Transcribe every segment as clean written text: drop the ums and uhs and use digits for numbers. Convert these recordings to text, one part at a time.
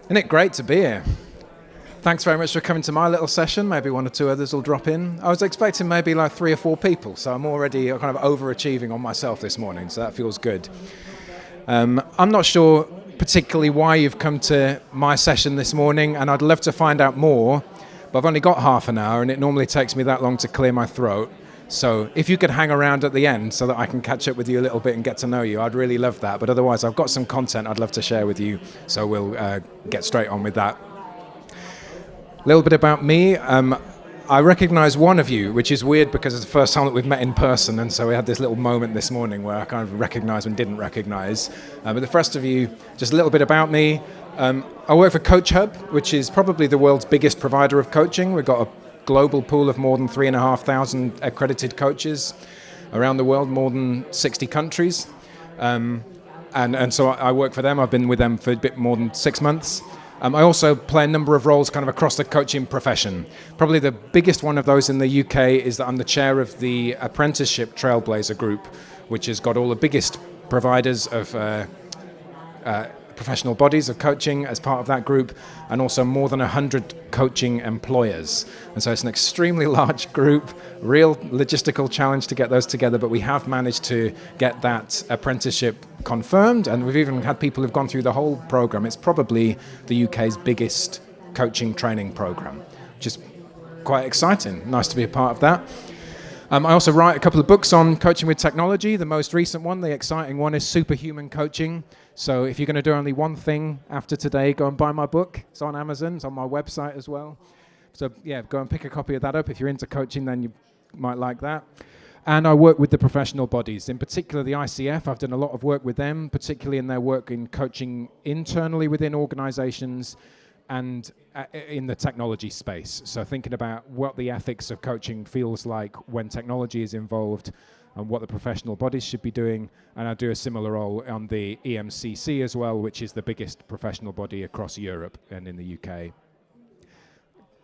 Isn't it great to be here? Thanks very much for coming to my little session. Maybe one or two others will drop in. I was expecting maybe like 3 or 4 people, so I'm already kind of overachieving on myself this morning, so that feels good. I'm not sure particularly why you've come to my session this morning, and I'd love to find out more, but I've only got half an hour, and it normally takes me that long to clear my throat. So if you could hang around at the end so that I can catch up with you a little bit and get to know you, I'd really love that. But otherwise, I've got some content I'd love to share with you, so we'll get straight on with that. A little bit about me. I recognise one of you, which is weird because it's the first time that we've met in person, and so we had this little moment this morning where I kind of recognised and didn't recognise. But the rest of you, just a little bit about me. I work for Coach Hub, which is probably the world's biggest provider of coaching. We've got a global pool of more than 3,500 accredited coaches around the world, more than 60 countries. And so I work for them. I've been with them for a bit more than 6 months. I also play a number of roles kind of across the coaching profession. Probably the biggest one of those in the UK is that I'm the chair of the Apprenticeship Trailblazer Group, which has got all the biggest providers of professional bodies of coaching as part of that group, and also more than 100 coaching employers. And so it's an extremely large group, real logistical challenge to get those together, but we have managed to get that apprenticeship confirmed, and we've even had people who've gone through the whole program. It's probably the UK's biggest coaching training program, which is quite exciting. Nice to be a part of that. I also write a couple of books on coaching with technology. The most recent one, the exciting one, is Superhuman Coaching. So if you're going to do only one thing after today, go and buy my book. It's on Amazon. It's on my website as well. So yeah, go and pick a copy of that up. If you're into coaching, then you might like that. And I work with the professional bodies, in particular the ICF. I've done a lot of work with them, particularly in their work in coaching internally within organizations and in the technology space. So thinking about what the ethics of coaching feels like when technology is involved and what the professional bodies should be doing. And I do a similar role on the EMCC as well, which is the biggest professional body across Europe and in the UK.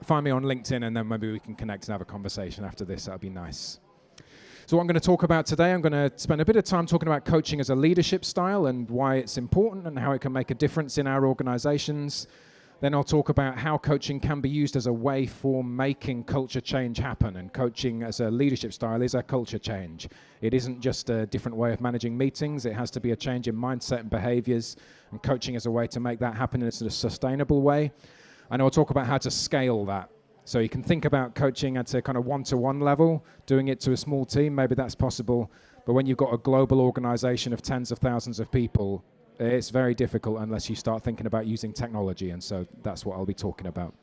Find me on LinkedIn, and then maybe we can connect and have a conversation after this. That'd be nice. So what I'm going to talk about today, I'm going to spend a bit of time talking about coaching as a leadership style and why it's important and how it can make a difference in our organizations. Then I'll talk about how coaching can be used as a way for making culture change happen. And coaching as a leadership style is a culture change. It isn't just a different way of managing meetings. It has to be a change in mindset and behaviors. And coaching is a way to make that happen in a sustainable way. And I'll talk about how to scale that. So you can think about coaching at a kind of one-to-one level, doing it to a small team. Maybe that's possible. But when you've got a global organization of tens of thousands of people, it's very difficult unless you start thinking about using technology, and so that's what I'll be talking about.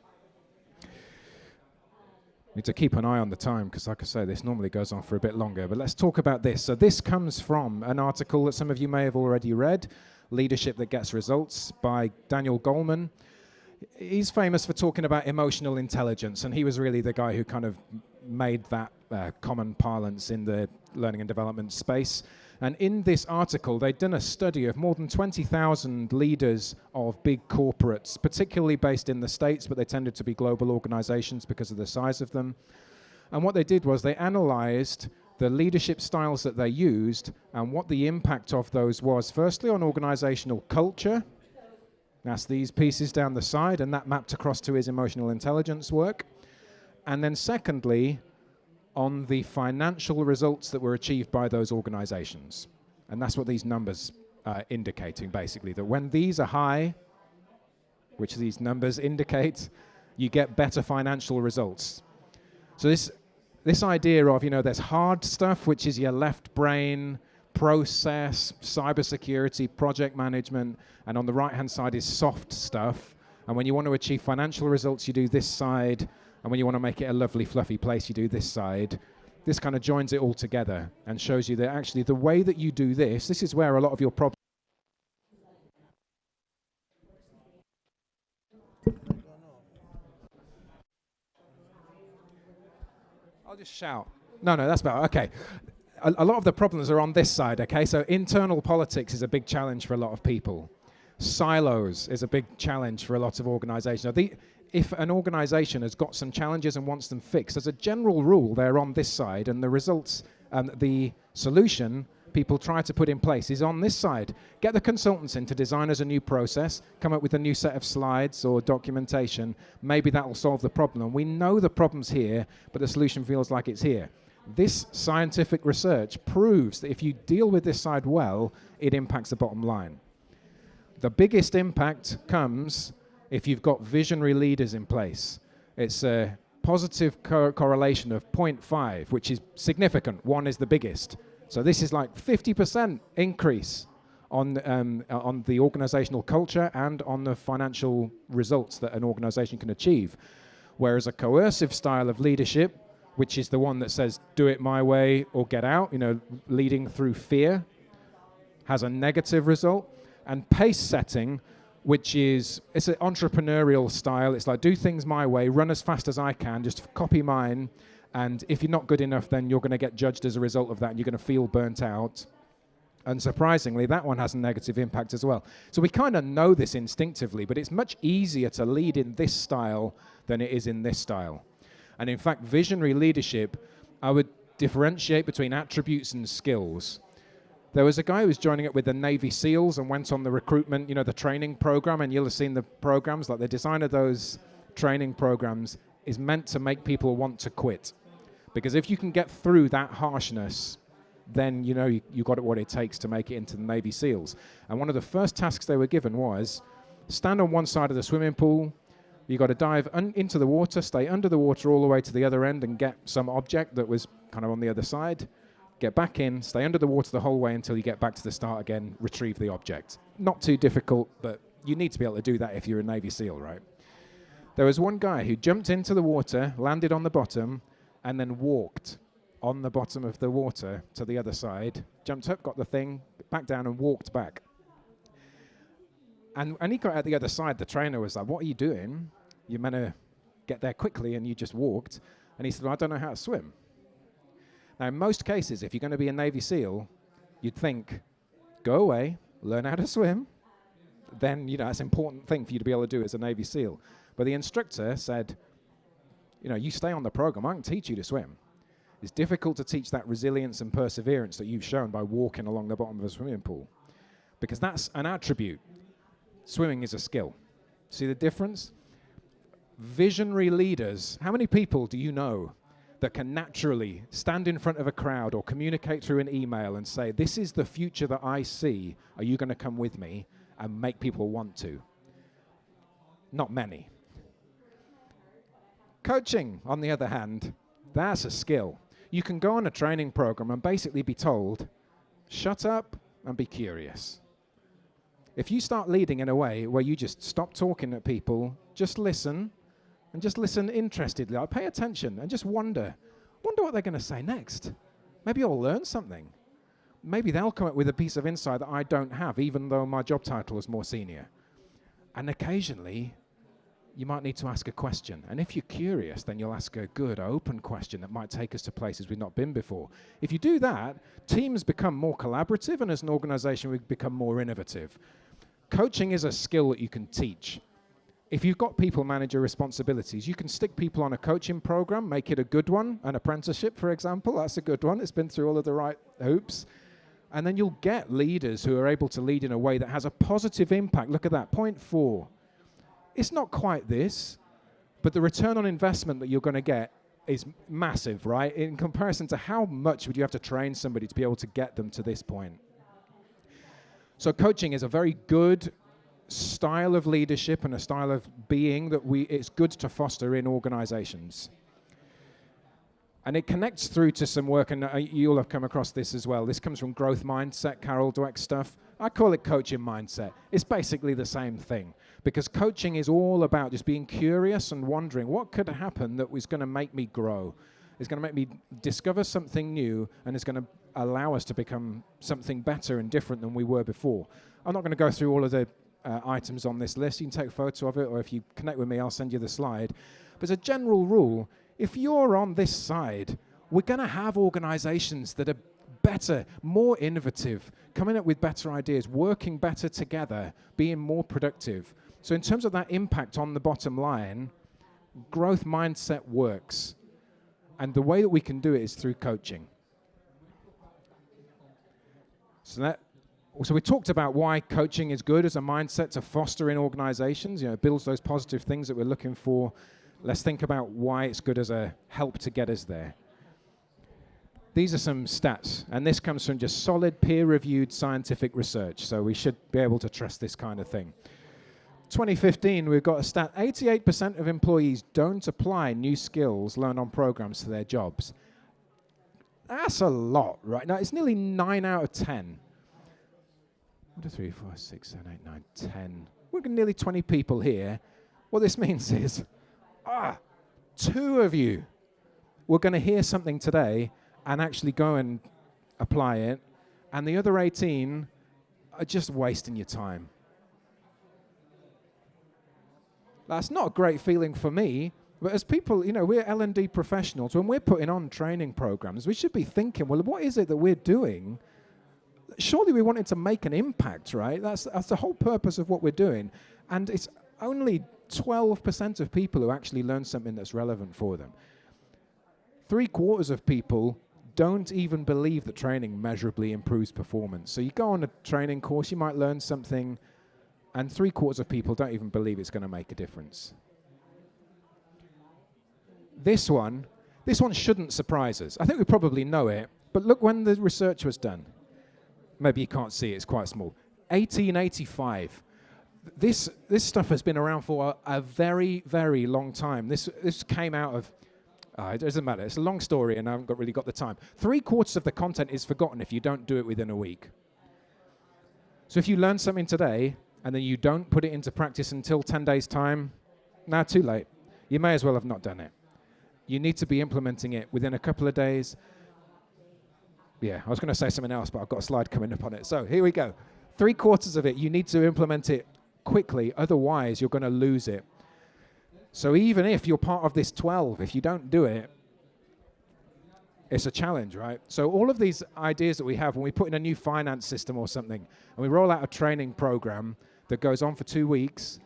Need to keep an eye on the time because, like I say, this normally goes on for a bit longer, but let's talk about this. So this comes from an article that some of you may have already read, Leadership That Gets Results, by Daniel Goleman. He's famous for talking about emotional intelligence, and he was really the guy who kind of made that common parlance in the learning and development space. And in this article, they'd done a study of more than 20,000 leaders of big corporates, particularly based in the States, but they tended to be global organizations because of the size of them. And what they did was they analyzed the leadership styles that they used and what the impact of those was, firstly, on organizational culture. That's these pieces down the side, and that mapped across to his emotional intelligence work. And then secondly, on the financial results that were achieved by those organizations. And that's what these numbers are indicating, basically, that when these are high, which these numbers indicate, you get better financial results. So this idea of, there's hard stuff, which is your left brain, process, cybersecurity, project management, and on the right-hand side is soft stuff. And when you want to achieve financial results, you do this side. And when you want to make it a lovely, fluffy place, you do this side. This kind of joins it all together and shows you that actually the way that you do this is where a lot of your problems... I'll just shout. No, that's better. Okay. A lot of the problems are on this side, okay? So internal politics is a big challenge for a lot of people. Silos is a big challenge for a lot of organizations. Now, if an organization has got some challenges and wants them fixed, as a general rule, they're on this side, and the results, the solution people try to put in place is on this side. Get the consultants in to design us a new process, come up with a new set of slides or documentation. Maybe that will solve the problem. And we know the problem's here, but the solution feels like it's here. This scientific research proves that if you deal with this side well, it impacts the bottom line. The biggest impact comes if you've got visionary leaders in place. It's a positive correlation of 0.5, which is significant. 1 is the biggest. So this is like 50% increase on the organizational culture and on the financial results that an organization can achieve. Whereas a coercive style of leadership, which is the one that says, do it my way or get out, leading through fear, has a negative result. And pace setting, which it's an entrepreneurial style. It's like, do things my way, run as fast as I can, just copy mine. And if you're not good enough, then you're going to get judged as a result of that, and you're going to feel burnt out. And surprisingly, that one has a negative impact as well. So we kind of know this instinctively, but it's much easier to lead in this style than it is in this style. And in fact, visionary leadership, I would differentiate between attributes and skills. There was a guy who was joining up with the Navy SEALs and went on the recruitment, the training program, and you'll have seen the programs. Like the design of those training programs is meant to make people want to quit. Because if you can get through that harshness, then you got what it takes to make it into the Navy SEALs. And one of the first tasks they were given was stand on one side of the swimming pool. You got to dive into the water, stay under the water all the way to the other end and get some object that was kind of on the other side. Get back in, stay under the water the whole way until you get back to the start again, retrieve the object. Not too difficult, but you need to be able to do that if you're a Navy SEAL, right? There was one guy who jumped into the water, landed on the bottom, and then walked on the bottom of the water to the other side, jumped up, got the thing, back down and walked back. And he got out the other side. The trainer was like, what are you doing? You're meant to get there quickly and you just walked. And he said, well, I don't know how to swim. Now, in most cases, if you're going to be a Navy SEAL, you'd think, go away, learn how to swim. Then, that's an important thing for you to be able to do as a Navy SEAL. But the instructor said, you stay on the program. I can teach you to swim. It's difficult to teach that resilience and perseverance that you've shown by walking along the bottom of a swimming pool. Because that's an attribute. Swimming is a skill. See the difference? Visionary leaders, how many people do you know that can naturally stand in front of a crowd or communicate through an email and say, this is the future that I see, are you going to come with me, and make people want to? Not many. Coaching, on the other hand, that's a skill. You can go on a training program and basically be told, shut up and be curious. If you start leading in a way where you just stop talking at people, just listen, and just listen interestedly, like pay attention and just wonder what they're going to say next. Maybe I'll learn something. Maybe they'll come up with a piece of insight that I don't have, even though my job title is more senior. And occasionally, you might need to ask a question. And if you're curious, then you'll ask a good, open question that might take us to places we've not been before. If you do that, teams become more collaborative, and as an organization, we become more innovative. Coaching is a skill that you can teach. If you've got people manager responsibilities, you can stick people on a coaching program, make it a good one, an apprenticeship, for example. That's a good one. It's been through all of the right hoops. And then you'll get leaders who are able to lead in a way that has a positive impact. Look at that, 0.4. It's not quite this, but the return on investment that you're going to get is massive, right? In comparison to how much would you have to train somebody to be able to get them to this point. So coaching is a very good style of leadership and a style of being that it's good to foster in organizations. And it connects through to some work, and you'll have come across this as well. This comes from growth mindset, Carol Dweck stuff. I call it coaching mindset. It's basically the same thing, because coaching is all about just being curious and wondering what could happen that was going to make me grow. It's going to make me discover something new, and it's going to allow us to become something better and different than we were before. I'm not going to go through all of the items on this list. You can take a photo of it, or if you connect with me, I'll send you the slide. But as a general rule, if you're on this side, we're going to have organizations that are better, more innovative, coming up with better ideas, working better together, being more productive. So in terms of that impact on the bottom line, growth mindset works. And the way that we can do it is through coaching. So we talked about why coaching is good as a mindset to foster in organizations. It builds those positive things that we're looking for. Let's think about why it's good as a help to get us there. These are some stats, and this comes from just solid peer-reviewed scientific research, so we should be able to trust this kind of thing. 2015, we've got a stat, 88% of employees don't apply new skills learned on programs to their jobs. That's a lot, right? Now, it's nearly 9 out of 10. 1, 2, 3, 4, 6, 7, 8, 9, 10. We're nearly 20 people here. What this means is, 2 of you were going to hear something today and actually go and apply it, and the other 18 are just wasting your time. That's not a great feeling for me, but as people, we're L&D professionals. When we're putting on training programs, we should be thinking, well, what is it that we're doing? Surely we wanted to make an impact, right? That's the whole purpose of what we're doing. And it's only 12% of people who actually learn something that's relevant for them. 3/4 of people don't even believe that training measurably improves performance. So you go on a training course, you might learn something, and 3/4 of people don't even believe it's going to make a difference. This one shouldn't surprise us. I think we probably know it, but look when the research was done. Maybe you can't see it, it's quite small. 1885. This stuff has been around for a very, very long time. This came out of, it doesn't matter, it's a long story and I haven't really got the time. 3/4 of the content is forgotten if you don't do it within a week. So if you learn something today and then you don't put it into practice until 10 days' time, too late. You may as well have not done it. You need to be implementing it within a couple of days. Yeah, I was going to say something else, but I've got a slide coming up on it. So here we go. 3/4 of it, you need to implement it quickly, otherwise you're going to lose it. So even if you're part of this 12, if you don't do it, it's a challenge, right? So all of these ideas that we have when we put in a new finance system or something, and we roll out a training program that goes on for 2 weeks,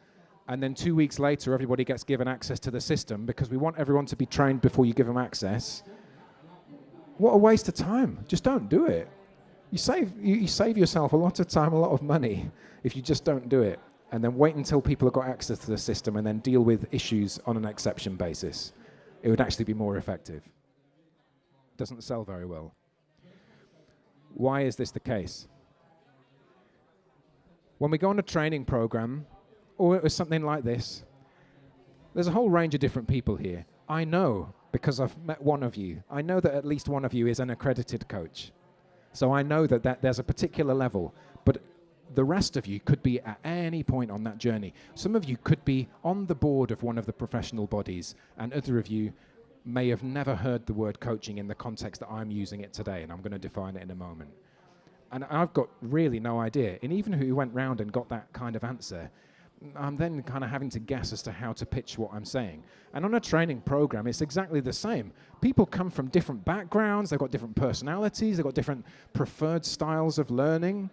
and then 2 weeks later everybody gets given access to the system because we want everyone to be trained before you give them access. What a waste of time. Just don't do it. You save yourself a lot of time, a lot of money if you just don't do it, and then wait until people have got access to the system and then deal with issues on an exception basis. It would actually be more effective. Doesn't sell very well. Why is this the case? When we go on a training program, or it was something like this, there's a whole range of different people here. I know, because I've met one of you, I know that at least one of you is an accredited coach. So I know that there's a particular level, but the rest of you could be at any point on that journey. Some of you could be on the board of one of the professional bodies, and other of you may have never heard the word coaching in the context that I'm using it today, and I'm going to define it in a moment. And I've got really no idea. And even who went round and got that kind of answer, I'm then kind of having to guess as to how to pitch what I'm saying. And on a training program, it's exactly the same. People come from different backgrounds, they've got different personalities, they've got different preferred styles of learning.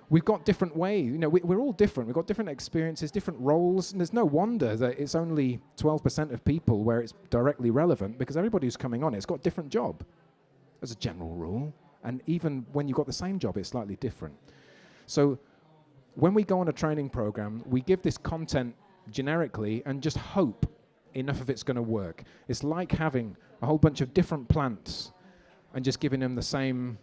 We've got different ways, we're all different. We've got different experiences, different roles, and there's no wonder that it's only 12% of people where it's directly relevant, because everybody who's coming on it's got a different job as a general rule. And even when you've got the same job, it's slightly different. So when we go on a training program, we give this content generically and just hope enough of it's going to work. It's like having a whole bunch of different plants and just giving them the same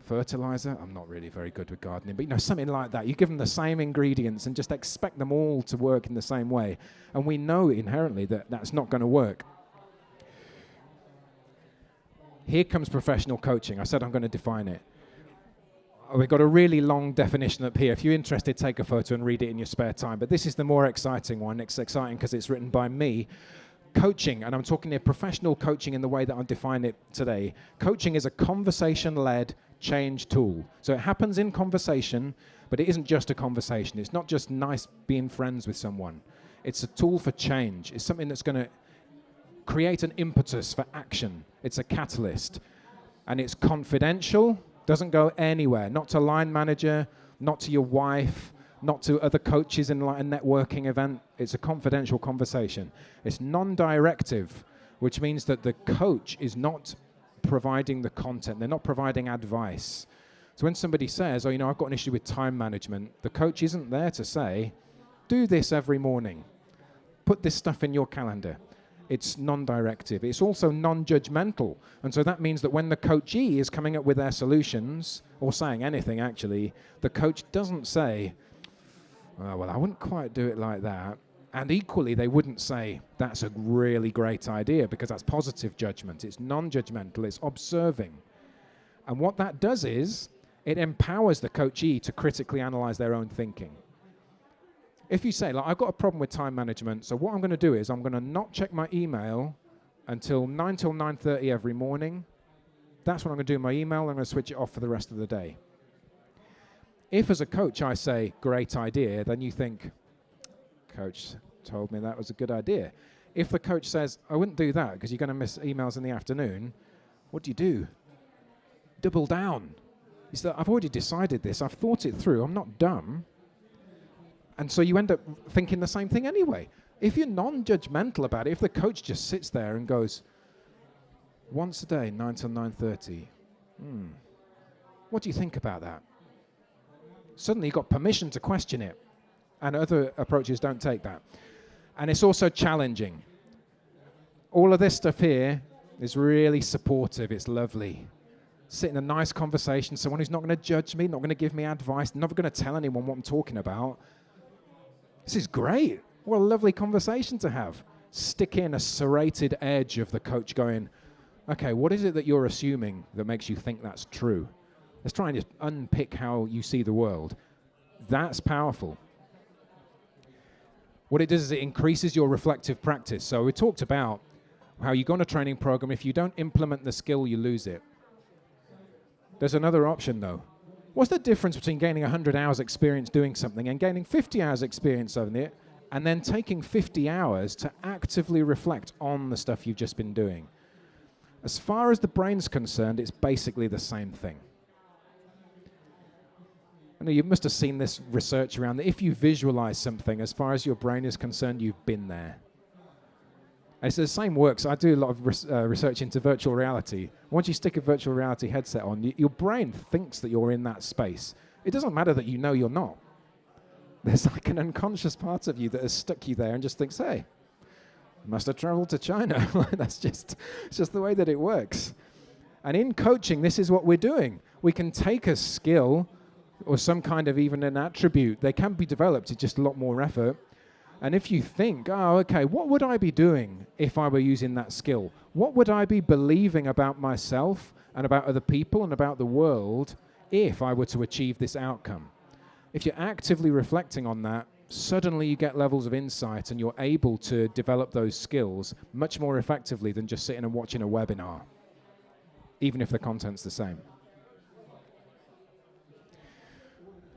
fertilizer. I'm not really very good with gardening, but something like that. You give them the same ingredients and just expect them all to work in the same way. And we know inherently that that's not going to work. Here comes professional coaching. I said I'm going to define it. We've got a really long definition up here. If you're interested, take a photo and read it in your spare time. But this is the more exciting one. It's exciting because it's written by me. Coaching, and I'm talking here professional coaching in the way that I define it today. Coaching is a conversation-led change tool. So it happens in conversation, but it isn't just a conversation. It's not just nice being friends with someone. It's a tool for change. It's something that's going to create an impetus for action. It's a catalyst. And it's confidential, doesn't go anywhere. Not to line manager, not to your wife, not to other coaches in like a networking event. It's a confidential conversation. It's non-directive, which means that the coach is not providing the content. They're not providing advice. So when somebody says, oh, I've got an issue with time management, the coach isn't there to say, do this every morning. Put this stuff in your calendar. It's non-directive. It's also non-judgmental. And so that means that when the coachee is coming up with their solutions, or saying anything actually, the coach doesn't say, oh, well, I wouldn't quite do it like that. And equally, they wouldn't say, that's a really great idea, because that's positive judgment. It's non-judgmental. It's observing. And what that does is, it empowers the coachee to critically analyze their own thinking. If you say, I've got a problem with time management, so what I'm going to do is I'm going to not check my email until 9 till 9:30 every morning. That's when I'm going to do my email. I'm going to switch it off for the rest of the day. If, as a coach, I say, great idea, then you think, coach told me that was a good idea. If the coach says, I wouldn't do that because you're going to miss emails in the afternoon, what do? Double down. Is that I've already decided this. I've thought it through. I'm not dumb. And so you end up thinking the same thing anyway. If you're non-judgmental about it, if the coach just sits there and goes, once a day, 9 till 9:30, what do you think about that? Suddenly you've got permission to question it. And other approaches don't take that. And it's also challenging. All of this stuff here is really supportive. It's lovely. Sit in a nice conversation, someone who's not going to judge me, not going to give me advice, never going to tell anyone what I'm talking about. This is great. What a lovely conversation to have. Stick in a serrated edge of the coach going, okay, what is it that you're assuming that makes you think that's true? Let's try and just unpick how you see the world. That's powerful. What it does is it increases your reflective practice. So we talked about how you go on a training program. If you don't implement the skill, you lose it. There's another option, though. What's the difference between gaining 100 hours experience doing something and gaining 50 hours experience on it, and then taking 50 hours to actively reflect on the stuff you've just been doing? As far as the brain's concerned, it's basically the same thing. I know you must have seen this research around that if you visualize something, as far as your brain is concerned, you've been there. And so the same works. I do a lot of research into virtual reality. Once you stick a virtual reality headset on, your brain thinks that you're in that space. It doesn't matter that you know you're not. There's like an unconscious part of you that has stuck you there and just thinks, hey, must have traveled to China. It's just the way that it works. And in coaching, this is what we're doing. We can take a skill or some kind of even an attribute. They can be developed. It's just a lot more effort. And if you think, oh, okay, what would I be doing if I were using that skill? What would I be believing about myself and about other people and about the world if I were to achieve this outcome? If you're actively reflecting on that, suddenly you get levels of insight and you're able to develop those skills much more effectively than just sitting and watching a webinar, even if the content's the same.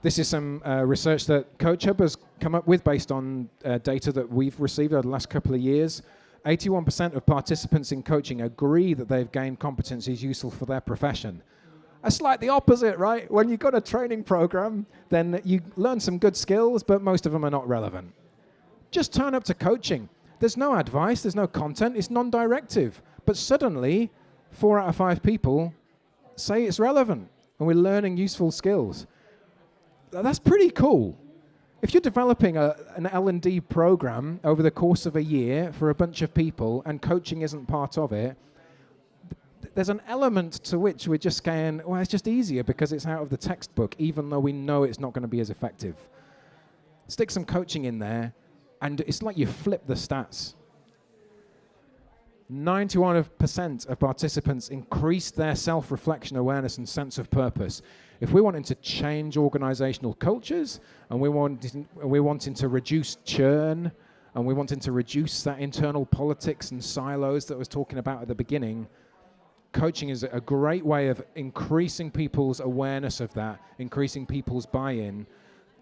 This is some research that CoachHub has come up with based on data that we've received over the last couple of years. 81% of participants in coaching agree that they've gained competencies useful for their profession. That's like the opposite, right? When you've got a training program, then you learn some good skills, but most of them are not relevant. Just turn up to coaching. There's no advice, there's no content, it's non-directive. But suddenly, 4 out of 5 people say it's relevant, and we're learning useful skills. That's pretty cool. If you're developing an L&D program over the course of a year for a bunch of people and coaching isn't part of it, there's an element to which we're just going, well, it's just easier because it's out of the textbook, even though we know it's not going to be as effective. Stick some coaching in there, and it's like you flip the stats. 91% of participants increased their self-reflection, awareness, and sense of purpose. If we're wanting to change organizational cultures, and we're wanting to reduce churn, and we're wanting to reduce that internal politics and silos that I was talking about at the beginning, coaching is a great way of increasing people's awareness of that, increasing people's buy-in,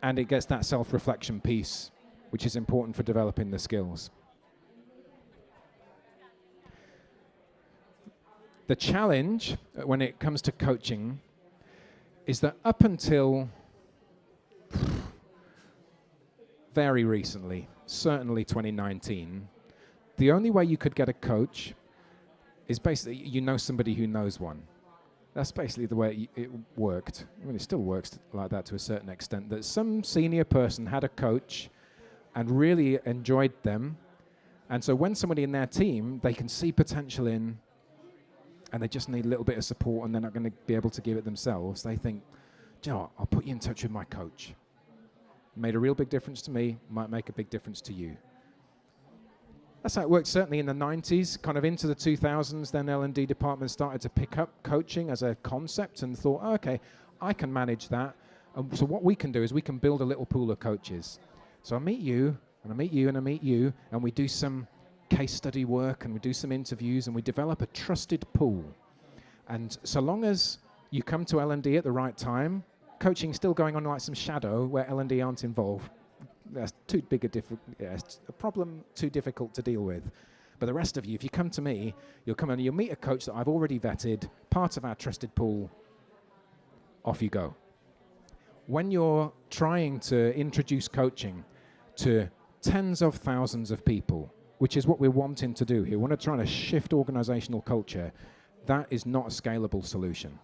and it gets that self-reflection piece, which is important for developing the skills. The challenge when it comes to coaching is that up until very recently, certainly 2019, the only way you could get a coach is basically you know somebody who knows one. That's basically the way it worked. I mean, it still works like that to a certain extent, that some senior person had a coach and really enjoyed them. And so when somebody in their team, they can see potential in, and they just need a little bit of support and they're not going to be able to give it themselves, they think, do you know what, I'll put you in touch with my coach. Made a real big difference to me, might make a big difference to you. That's how it worked certainly in the 90s, kind of into the 2000s. Then L&D departments started to pick up coaching as a concept and thought, oh, okay, I can manage that. And so what we can do is we can build a little pool of coaches. So I meet you, and I meet you, and I meet you, and we do some case study work, and we do some interviews, and we develop a trusted pool. And so long as you come to L&D at the right time, coaching's still going on like some shadow where L&D aren't involved. That's too big a problem, too difficult to deal with. But the rest of you, if you come to me, you'll come and you'll meet a coach that I've already vetted, part of our trusted pool, off you go. When you're trying to introduce coaching to tens of thousands of people, which is what we're wanting to do here, we're trying to shift organizational culture, that is not a scalable solution.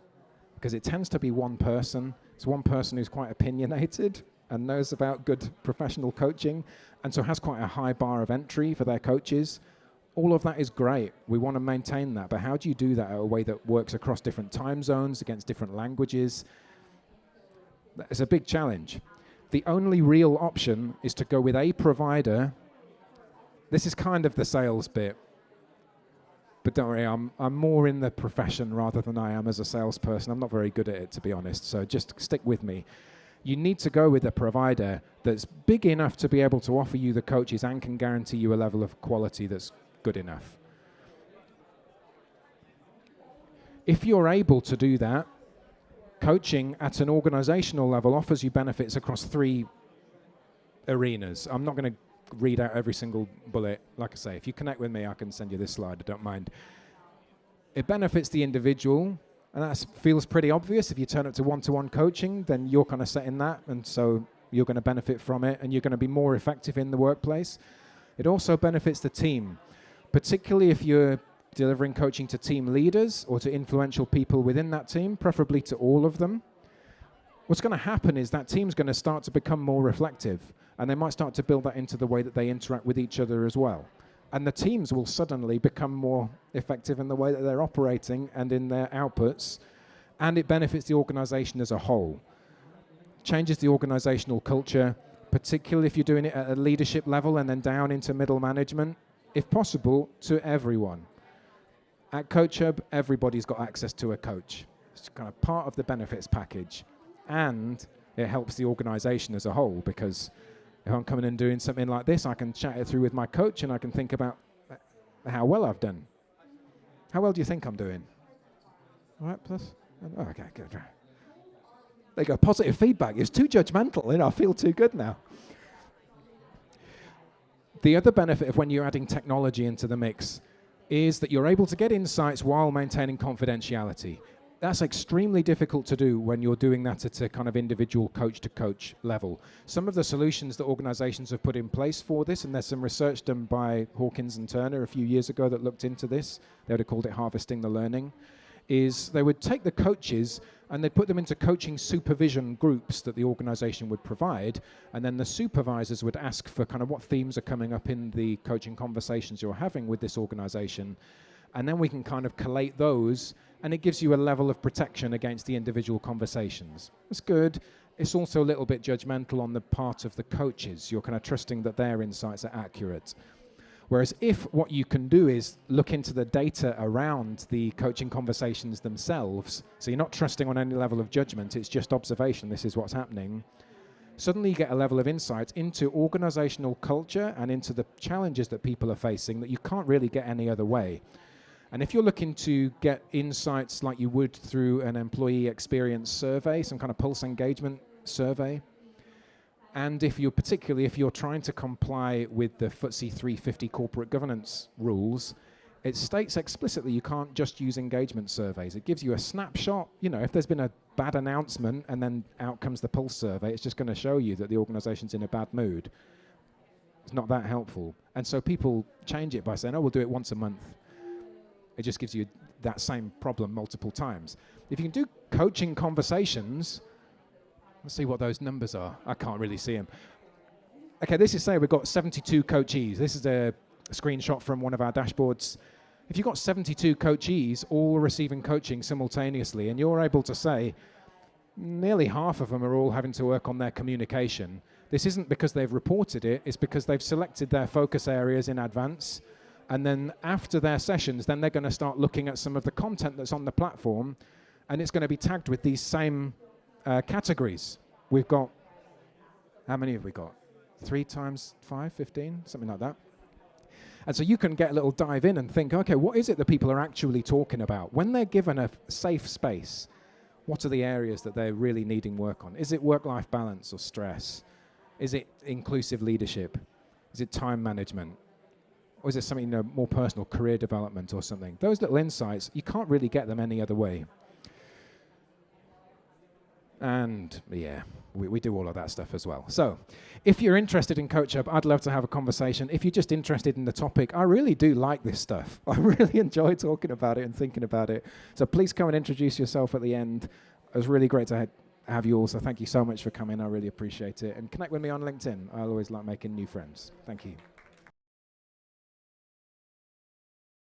Because it tends to be one person. It's one person who's quite opinionated and knows about good professional coaching, and so has quite a high bar of entry for their coaches. All of that is great. We want to maintain that, but how do you do that in a way that works across different time zones, against different languages? It's a big challenge. The only real option is to go with a provider. This is kind of the sales bit, but don't worry, I'm more in the profession rather than I am as a salesperson. I'm not very good at it, to be honest, so just stick with me. You need to go with a provider that's big enough to be able to offer you the coaches and can guarantee you a level of quality that's good enough. If you're able to do that, coaching at an organizational level offers you benefits across 3 arenas. I'm not going to read out every single bullet. Like I say, if you connect with me, I can send you this slide, I don't mind. It benefits the individual, and that feels pretty obvious. If you turn up to one-to-one coaching, then you're kind of setting that, and so you're going to benefit from it, and you're going to be more effective in the workplace. It also benefits the team, particularly if you're delivering coaching to team leaders or to influential people within that team, preferably to all of them. What's going to happen is that team's going to start to become more reflective, and they might start to build that into the way that they interact with each other as well. And the teams will suddenly become more effective in the way that they're operating and in their outputs, and it benefits the organization as a whole. Changes the organizational culture, particularly if you're doing it at a leadership level and then down into middle management, if possible, to everyone. At Coach Hub, everybody's got access to a coach. It's kind of part of the benefits package. And it helps the organization as a whole, because if I'm coming and doing something like this, I can chat it through with my coach and I can think about how well I've done. How well do you think I'm doing? All right, plus? Oh, okay, good. There you go, positive feedback. It's too judgmental, I feel too good now. The other benefit of when you're adding technology into the mix is that you're able to get insights while maintaining confidentiality. That's extremely difficult to do when you're doing that at a kind of individual coach-to-coach level. Some of the solutions that organizations have put in place for this, and there's some research done by Hawkins and Turner a few years ago that looked into this, they would have called it harvesting the learning, is they would take the coaches and they'd put them into coaching supervision groups that the organization would provide, and then the supervisors would ask for kind of what themes are coming up in the coaching conversations you're having with this organization, and then we can kind of collate those, and it gives you a level of protection against the individual conversations. It's good. It's also a little bit judgmental on the part of the coaches. You're kind of trusting that their insights are accurate. Whereas if what you can do is look into the data around the coaching conversations themselves, so you're not trusting on any level of judgment, it's just observation, this is what's happening, suddenly you get a level of insight into organizational culture and into the challenges that people are facing that you can't really get any other way. And if you're looking to get insights like you would through an employee experience survey, some kind of pulse engagement survey, and if you're trying to comply with the FTSE 350 corporate governance rules, it states explicitly you can't just use engagement surveys. It gives you a snapshot. If there's been a bad announcement and then out comes the pulse survey, it's just going to show you that the organization's in a bad mood. It's not that helpful. And so people change it by saying, oh, we'll do it once a month. It just gives you that same problem multiple times. If you can do coaching conversations, let's see what those numbers are. I can't really see them. Okay, this is say we've got 72 coachees. This is a screenshot from one of our dashboards. If you've got 72 coachees all receiving coaching simultaneously, and you're able to say nearly half of them are all having to work on their communication, this isn't because they've reported it, it's because they've selected their focus areas in advance, and then after their sessions, then they're going to start looking at some of the content that's on the platform, and it's going to be tagged with these same categories. We've got, how many have we got? 3 times 5, 15, something like that. And so you can get a little dive in and think, okay, what is it that people are actually talking about? When they're given a safe space, what are the areas that they're really needing work on? Is it work-life balance or stress? Is it inclusive leadership? Is it time management? Or is it something more personal, career development or something? Those little insights, you can't really get them any other way. And yeah, we do all of that stuff as well. So if you're interested in CoachHub, I'd love to have a conversation. If you're just interested in the topic, I really do like this stuff. I really enjoy talking about it and thinking about it. So please come and introduce yourself at the end. It was really great to have you all. So thank you so much for coming. I really appreciate it. And connect with me on LinkedIn. I always like making new friends. Thank you.